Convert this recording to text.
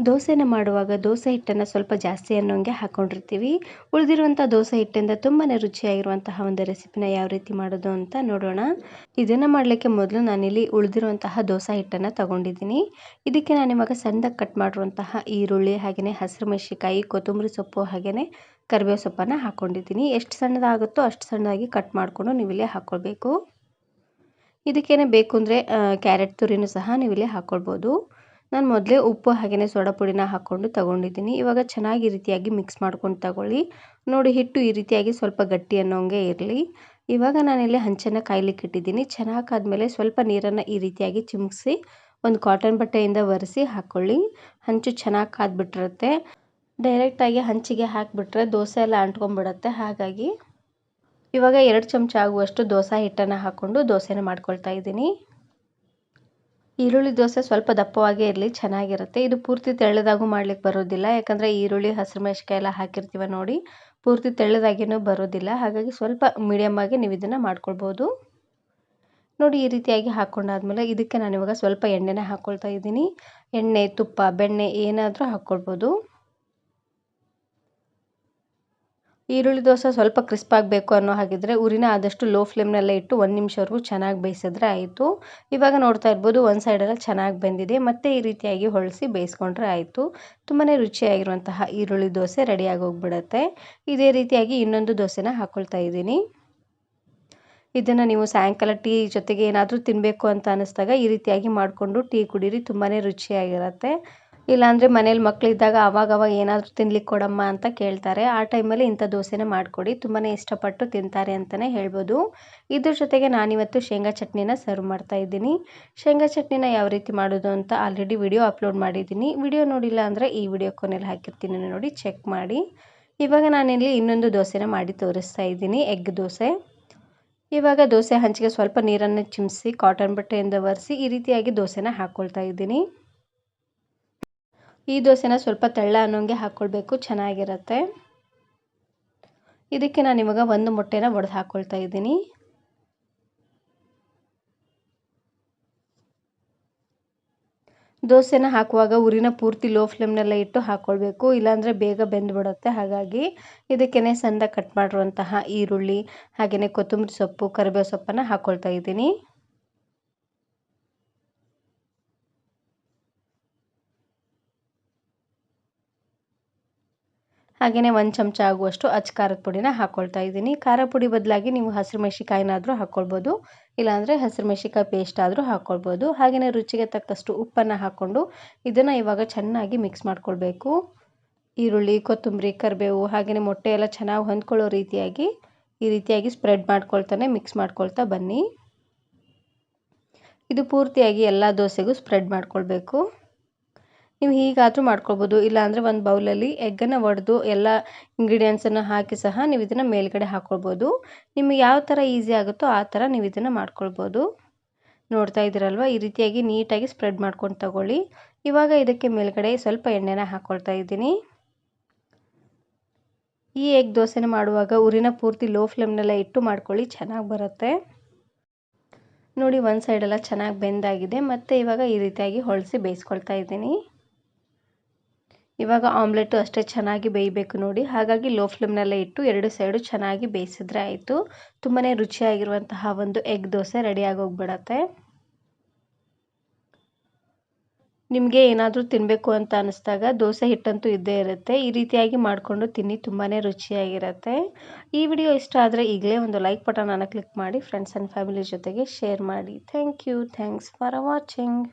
ದೋಸೆನ ಮಾಡುವಾಗ ದೋಸೆ ಹಿಟ್ಟನ್ನು ಸ್ವಲ್ಪ ಜಾಸ್ತಿ ಅನ್ನೋಂಗೆ ಹಾಕ್ಕೊಂಡಿರ್ತೀವಿ. ಉಳಿದಿರುವಂಥ ದೋಸೆ ಹಿಟ್ಟಿಂದ ತುಂಬಾ ರುಚಿಯಾಗಿರುವಂತಹ ಒಂದು ರೆಸಿಪಿನ ಯಾವ ರೀತಿ ಮಾಡೋದು ಅಂತ ನೋಡೋಣ. ಇದನ್ನು ಮಾಡಲಿಕ್ಕೆ ಮೊದಲು ನಾನಿಲ್ಲಿ ಉಳಿದಿರುವಂತಹ ದೋಸೆ ಹಿಟ್ಟನ್ನು ತಗೊಂಡಿದ್ದೀನಿ. ಇದಕ್ಕೆ ನಾನಿವಾಗ ಸಣ್ಣದಾಗಿ ಕಟ್ ಮಾಡಿರುವಂತಹ ಈರುಳ್ಳಿ, ಹಾಗೆಯೇ ಹಸಿರು ಮೆಣಸಿನಕಾಯಿ, ಕೊತ್ತಂಬರಿ ಸೊಪ್ಪು, ಹಾಗೆಯೇ ಕರಿಬೇವು ಸೊಪ್ಪನ್ನು ಹಾಕ್ಕೊಂಡಿದ್ದೀನಿ. ಎಷ್ಟು ಸಣ್ಣದಾಗುತ್ತೋ ಅಷ್ಟು ಸಣ್ಣದಾಗಿ ಕಟ್ ಮಾಡಿಕೊಂಡು ನೀವಿಲ್ಲಿ ಹಾಕ್ಕೊಳ್ಬೇಕು. ಇದಕ್ಕೇನೆ ಬೇಕು ಅಂದರೆ ಕ್ಯಾರೆಟ್ ತುರಿನೂ ಸಹ ನೀವಿಲ್ಲಿ ಹಾಕ್ಕೊಳ್ಬೋದು. ನಾನು ಮೊದಲೇ ಉಪ್ಪು ಹಾಗೆಯೇ ಸೋಡಾ ಪುಡಿನ ಹಾಕ್ಕೊಂಡು ತಗೊಂಡಿದ್ದೀನಿ. ಇವಾಗ ಚೆನ್ನಾಗಿ ಈ ರೀತಿಯಾಗಿ ಮಿಕ್ಸ್ ಮಾಡ್ಕೊಂಡು ತಗೊಳ್ಳಿ. ನೋಡಿ, ಹಿಟ್ಟು ಈ ರೀತಿಯಾಗಿ ಸ್ವಲ್ಪ ಗಟ್ಟಿ ಅನ್ನೋಂಗೆ ಇರಲಿ. ಇವಾಗ ನಾನಿಲ್ಲಿ ಹಂಚನ್ನು ಕಾಯ್ಲಿಕ್ಕೆ ಇಟ್ಟಿದ್ದೀನಿ. ಚೆನ್ನಾಗಿ ಕಾದ್ಮೇಲೆ ಸ್ವಲ್ಪ ನೀರನ್ನು ಈ ರೀತಿಯಾಗಿ ಚಿಮುಕಿಸಿ ಒಂದು ಕಾಟನ್ ಬಟ್ಟೆಯಿಂದ ಒರೆಸಿ ಹಾಕ್ಕೊಳ್ಳಿ. ಹಂಚು ಚೆನ್ನಾಗಿ ಕಾದ್ಬಿಟ್ಟಿರುತ್ತೆ. ಡೈರೆಕ್ಟಾಗಿ ಹಂಚಿಗೆ ಹಾಕಿಬಿಟ್ರೆ ದೋಸೆ ಎಲ್ಲ ಅಂಟ್ಕೊಂಡ್ಬಿಡುತ್ತೆ. ಹಾಗಾಗಿ ಇವಾಗ 2 ಚಮಚ ಆಗುವಷ್ಟು ದೋಸೆ ಹಿಟ್ಟನ್ನು ಹಾಕ್ಕೊಂಡು ದೋಸೆನ ಮಾಡ್ಕೊಳ್ತಾ ಇದ್ದೀನಿ. ಈರುಳ್ಳಿ ದೋಸೆ ಸ್ವಲ್ಪ ದಪ್ಪವಾಗೇ ಇರಲಿ, ಚೆನ್ನಾಗಿರುತ್ತೆ. ಇದು ಪೂರ್ತಿ ತೆಳ್ಳದಾಗೂ ಮಾಡ್ಲಿಕ್ಕೆ ಬರೋದಿಲ್ಲ, ಯಾಕಂದರೆ ಈರುಳ್ಳಿ, ಹಸಿರು ಮೆಣಸಿನಕಾಯಿ ಎಲ್ಲ ಹಾಕಿರ್ತೀವ ನೋಡಿ, ಪೂರ್ತಿ ತೆಳ್ಳದಾಗಿಯೂ ಬರೋದಿಲ್ಲ. ಹಾಗಾಗಿ ಸ್ವಲ್ಪ ಮೀಡಿಯಮ್ ಆಗಿ ನೀವು ಇದನ್ನು ಮಾಡ್ಕೊಳ್ಬೋದು. ನೋಡಿ, ಈ ರೀತಿಯಾಗಿ ಹಾಕ್ಕೊಂಡಾದ್ಮೇಲೆ ಇದಕ್ಕೆ ನಾನಿವಾಗ ಸ್ವಲ್ಪ ಎಣ್ಣೆನ ಹಾಕ್ಕೊಳ್ತಾ ಇದ್ದೀನಿ. ಎಣ್ಣೆ, ತುಪ್ಪ, ಬೆಣ್ಣೆ ಏನಾದರೂ ಹಾಕ್ಕೊಳ್ಬೋದು. ಈರುಳ್ಳಿ ದೋಸೆ ಸ್ವಲ್ಪ ಕ್ರಿಸ್ಪ್ ಆಗಬೇಕು ಅನ್ನೋ ಹಾಗಿದ್ರೆ ಉರಿನ ಆದಷ್ಟು ಲೋ ಫ್ಲೇಮ್ನಲ್ಲೇ ಇಟ್ಟು 1 ನಿಮಿಷವರೆಗೂ ಚೆನ್ನಾಗಿ ಬೇಯಿಸಿದ್ರೆ ಆಯಿತು. ಇವಾಗ ನೋಡ್ತಾ ಇರ್ಬೋದು, ಒಂದು ಸೈಡೆಲ್ಲ ಚೆನ್ನಾಗಿ ಬೆಂದಿದೆ. ಮತ್ತೆ ಈ ರೀತಿಯಾಗಿ ಹೊಳಿಸಿ ಬೇಯಿಸ್ಕೊಂಡ್ರೆ ಆಯಿತು. ತುಂಬಾ ರುಚಿಯಾಗಿರುವಂತಹ ಈರುಳ್ಳಿ ದೋಸೆ ರೆಡಿಯಾಗಿ ಹೋಗ್ಬಿಡುತ್ತೆ. ಇದೇ ರೀತಿಯಾಗಿ ಇನ್ನೊಂದು ದೋಸೆನ ಹಾಕ್ಕೊಳ್ತಾ ಇದ್ದೀನಿ. ಇದನ್ನು ನೀವು ಸಾಯಂಕಾಲ ಟೀ ಜೊತೆಗೆ ಏನಾದರೂ ತಿನ್ನಬೇಕು ಅಂತ ಅನ್ನಿಸ್ದಾಗ ಈ ರೀತಿಯಾಗಿ ಮಾಡಿಕೊಂಡು ಟೀ ಕುಡೀರಿ, ತುಂಬಾ ರುಚಿಯಾಗಿರುತ್ತೆ. ಇಲ್ಲಾಂದರೆ ಮನೇಲಿ ಮಕ್ಕಳಿದ್ದಾಗ ಅವಾಗವಾಗ ಏನಾದರೂ ತಿನ್ಲಿಕ್ಕೆ ಕೊಡಮ್ಮ ಅಂತ ಕೇಳ್ತಾರೆ. ಆ ಟೈಮಲ್ಲಿ ಇಂಥ ದೋಸೆನ ಮಾಡಿಕೊಡಿ, ತುಂಬಾ ಇಷ್ಟಪಟ್ಟು ತಿಂತಾರೆ ಅಂತಲೇ ಹೇಳ್ಬೋದು. ಇದ್ರ ಜೊತೆಗೆ ನಾನಿವತ್ತು ಶೇಂಗಾ ಚಟ್ನಿನ ಸರ್ವ್ ಮಾಡ್ತಾ ಇದ್ದೀನಿ. ಶೇಂಗಾ ಚಟ್ನಿನ ಯಾವ ರೀತಿ ಮಾಡೋದು ಅಂತ ಆಲ್ರೆಡಿ ವಿಡಿಯೋ ಅಪ್ಲೋಡ್ ಮಾಡಿದ್ದೀನಿ. ವಿಡಿಯೋ ನೋಡಿಲ್ಲ ಅಂದರೆ ಈ ವಿಡಿಯೋ ಕೊನೆಯಲ್ಲಿ ಹಾಕಿರ್ತೀನಿ, ನೋಡಿ ಚೆಕ್ ಮಾಡಿ. ಇವಾಗ ನಾನಿಲ್ಲಿ ಇನ್ನೊಂದು ದೋಸೆನ ಮಾಡಿ ತೋರಿಸ್ತಾ ಇದ್ದೀನಿ, ಎಗ್ ದೋಸೆ. ಇವಾಗ ದೋಸೆ ಹಂಚಿಗೆ ಸ್ವಲ್ಪ ನೀರನ್ನು ಚಿಮಿಸಿ ಕಾಟನ್ ಬಟ್ಟೆಯಿಂದ ಒರೆಸಿ ಈ ರೀತಿಯಾಗಿ ದೋಸೆನ ಹಾಕ್ಕೊಳ್ತಾ ಇದ್ದೀನಿ. ಈ ದೋಸೆನ ಸ್ವಲ್ಪ ತೆಳ್ಳ ಅನ್ನೋಂಗೆ ಹಾಕ್ಕೊಳ್ಬೇಕು, ಚೆನ್ನಾಗಿರುತ್ತೆ. ಇದಕ್ಕೆ ನಾನು ಇವಾಗ ಒಂದು ಮೊಟ್ಟೆನ ಒಡೆದು ಹಾಕ್ಕೊಳ್ತಾ ಇದ್ದೀನಿ. ದೋಸೆನ ಹಾಕುವಾಗ ಉರಿನ ಪೂರ್ತಿ ಲೋ ಫ್ಲೇಮ್ನಲ್ಲೇ ಇಟ್ಟು ಹಾಕ್ಕೊಳ್ಬೇಕು, ಇಲ್ಲಾಂದರೆ ಬೇಗ ಬೆಂದುಬಿಡುತ್ತೆ. ಹಾಗಾಗಿ ಇದಕ್ಕೇ ಸಣ್ಣದಾಗಿ ಕಟ್ ಮಾಡಿರುವಂತಹ ಈರುಳ್ಳಿ, ಹಾಗೆಯೇ ಕೊತ್ತಂಬರಿ ಸೊಪ್ಪು, ಕರಿಬೇವು ಸೊಪ್ಪನ್ನು ಹಾಕ್ಕೊಳ್ತಾ ಇದ್ದೀನಿ. ಹಾಗೆಯೇ 1 ಚಮಚ ಆಗುವಷ್ಟು ಅಚ್ಚ ಖಾರದ ಪುಡಿನ ಹಾಕ್ಕೊಳ್ತಾ ಇದ್ದೀನಿ. ಖಾರ ಪುಡಿ ಬದಲಾಗಿ ನೀವು ಹಸಿರು ಮೆಣಸಿಕಾಯಿನಾದರೂ ಹಾಕ್ಕೊಳ್ಬೋದು, ಇಲ್ಲಾಂದರೆ ಹಸಿರು ಮೆಣಸಿಕಾಯಿ ಪೇಸ್ಟ್ ಆದರೂ ಹಾಕ್ಕೊಳ್ಬೋದು. ಹಾಗೆಯೇ ರುಚಿಗೆ ತಕ್ಕಷ್ಟು ಉಪ್ಪನ್ನು ಹಾಕ್ಕೊಂಡು ಇದನ್ನು ಇವಾಗ ಚೆನ್ನಾಗಿ ಮಿಕ್ಸ್ ಮಾಡ್ಕೊಳ್ಬೇಕು. ಈರುಳ್ಳಿ, ಕೊತ್ತಂಬರಿ, ಕರಿಬೇವು ಹಾಗೆಯೇ ಮೊಟ್ಟೆ ಎಲ್ಲ ಚೆನ್ನಾಗಿ ಹೊಂದ್ಕೊಳ್ಳೋ ರೀತಿಯಾಗಿ ಈ ರೀತಿಯಾಗಿ ಸ್ಪ್ರೆಡ್ ಮಾಡ್ಕೊಳ್ತಾನೆ ಮಿಕ್ಸ್ ಮಾಡ್ಕೊಳ್ತಾ ಬನ್ನಿ. ಇದು ಪೂರ್ತಿಯಾಗಿ ಎಲ್ಲ ದೋಸೆಗೂ ಸ್ಪ್ರೆಡ್ ಮಾಡ್ಕೊಳ್ಬೇಕು. ನೀವು ಹೀಗಾದರೂ ಮಾಡ್ಕೊಳ್ಬೋದು, ಇಲ್ಲಾಂದರೆ ಒಂದು ಬೌಲಲ್ಲಿ ಎಗ್ಗನ್ನು ಒಡೆದು ಎಲ್ಲ ಇಂಗ್ರೀಡಿಯೆಂಟ್ಸನ್ನು ಹಾಕಿ ಸಹ ನೀವು ಇದನ್ನು ಮೇಲ್ಗಡೆ ಹಾಕ್ಕೊಳ್ಬೋದು. ನಿಮಗೆ ಯಾವ ಥರ ಈಸಿ ಆಗುತ್ತೋ ಆ ಥರ ನೀವು ಇದನ್ನು ಮಾಡ್ಕೊಳ್ಬೋದು. ನೋಡ್ತಾ ಇದ್ದೀರಲ್ವ, ಈ ರೀತಿಯಾಗಿ ನೀಟಾಗಿ ಸ್ಪ್ರೆಡ್ ಮಾಡ್ಕೊಂಡು ತಗೊಳ್ಳಿ. ಇವಾಗ ಇದಕ್ಕೆ ಮೇಲ್ಗಡೆ ಸ್ವಲ್ಪ ಎಣ್ಣೆನ ಹಾಕ್ಕೊಳ್ತಾ ಇದ್ದೀನಿ. ಈ ಎಗ್ ದೋಸೆನ ಮಾಡುವಾಗ ಉರಿನ ಪೂರ್ತಿ ಲೋ ಫ್ಲೇಮ್ನಲ್ಲೇ ಇಟ್ಟು ಮಾಡ್ಕೊಳ್ಳಿ, ಚೆನ್ನಾಗಿ ಬರುತ್ತೆ. ನೋಡಿ, ಒಂದು ಸೈಡೆಲ್ಲ ಚೆನ್ನಾಗಿ ಬೆಂದಾಗಿದೆ. ಮತ್ತು ಇವಾಗ ಈ ರೀತಿಯಾಗಿ ಹೊಳಿಸಿ ಬೇಯಿಸ್ಕೊಳ್ತಾ ಇದ್ದೀನಿ. ಇವಾಗ ಆಮ್ಲೆಟು ಅಷ್ಟೇ ಚೆನ್ನಾಗಿ ಬೇಯಬೇಕು ನೋಡಿ, ಹಾಗಾಗಿ ಲೋ ಫ್ಲೇಮ್ನಲ್ಲೇ ಇಟ್ಟು 2 ಸೈಡು ಚೆನ್ನಾಗಿ ಬೇಯಿಸಿದ್ರೆ ಆಯಿತು. ತುಂಬಾ ರುಚಿಯಾಗಿರುವಂತಹ ಒಂದು ಎಗ್ ದೋಸೆ ರೆಡಿಯಾಗಿ ಹೋಗ್ಬಿಡತ್ತೆ. ನಿಮಗೆ ಏನಾದರೂ ತಿನ್ನಬೇಕು ಅಂತ ಅನ್ನಿಸ್ದಾಗ ದೋಸೆ ಹಿಟ್ಟಂತೂ ಇದ್ದೇ ಇರುತ್ತೆ. ಈ ರೀತಿಯಾಗಿ ಮಾಡಿಕೊಂಡು ತಿನ್ನಿ, ತುಂಬಾ ರುಚಿಯಾಗಿರುತ್ತೆ. ಈ ವಿಡಿಯೋ ಇಷ್ಟ ಆದರೆ ಈಗಲೇ ಒಂದು ಲೈಕ್ ಬಟನನ್ನು ಕ್ಲಿಕ್ ಮಾಡಿ, ಫ್ರೆಂಡ್ಸ್ ಆ್ಯಂಡ್ ಫ್ಯಾಮಿಲಿ ಜೊತೆಗೆ ಶೇರ್ ಮಾಡಿ. Thank you. Thanks for watching.